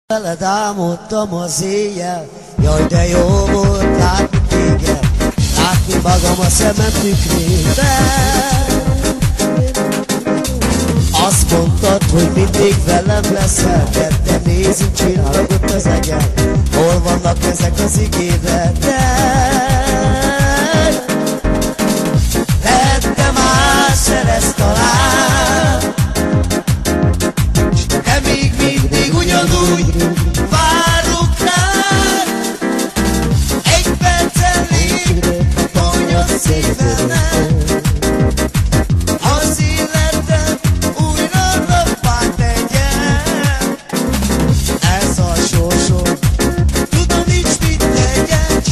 Veled álmodtam az éjjel, jaj de jó volt látni téged, látni magam a szemem tükrében. Azt mondtad, hogy mindig velem leszel, ketten nézünk csillagot az egen, hol vannak ezek az ígéretek? Lehet, te más szerez talán, de még mindig ugyanúgy várok rád. Egy percelig mondja szívemet, az életem újra nappá tegyen. Ez a sorsom, tudom nincs mit tegyen,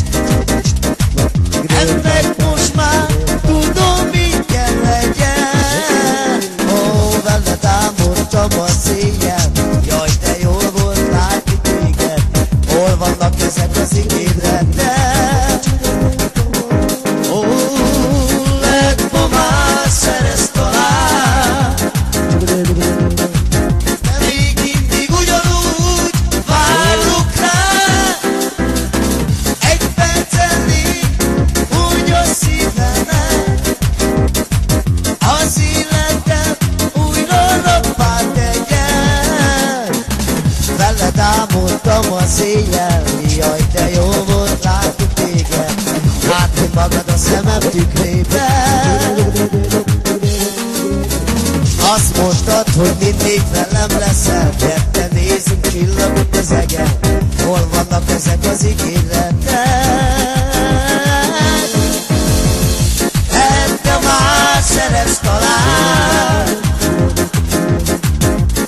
ennek most már tudom mit kell legyen. Ó, veled álmodtam a széjjel, jaj de jól volt látni téged, hol vannak ezek az ígéretek? Ó, lehet ma már szerez talán, de még mindig ugyanúgy várok rá. Egy percelig mondja szívemet, az életem újra nappá tegyen. Veled álmodtam az éjjel, jaj de jó volt látni téged, látni magad a szemem tükrében. Azt mondtad, hogy mindig velem leszel, ketten nézünk csillagot az egen, hol vannak ezek az ígéretek? Lehet, te már szeretsz talán,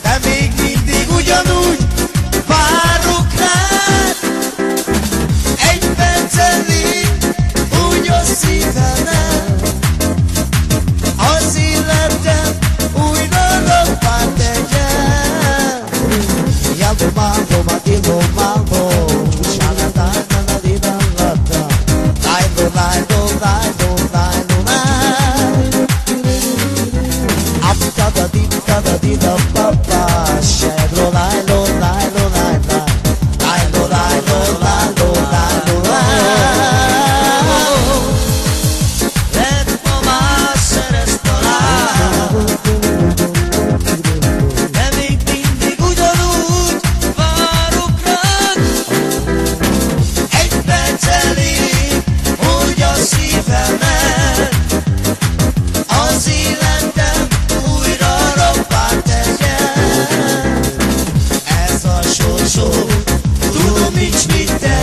de még mindig ugyanúgy várok rád. Egy percelig úgy a szívemet, az életem újra nappá tegyen. Jabo mambo, matilo mambo, shalatana na dina lata, lailo lailo lailo lailo lailo. Aptada dida papa, shedlo lailo lailo lailo lailo lailo lailo lailo lailo. Lehet ma már szerez talán, de még mindig ugyanúgy várok rád. Egy percelig hogy a szívemet, az életem újra nappá tegyen. Ez a sorsom, tudom nincs mit tenni.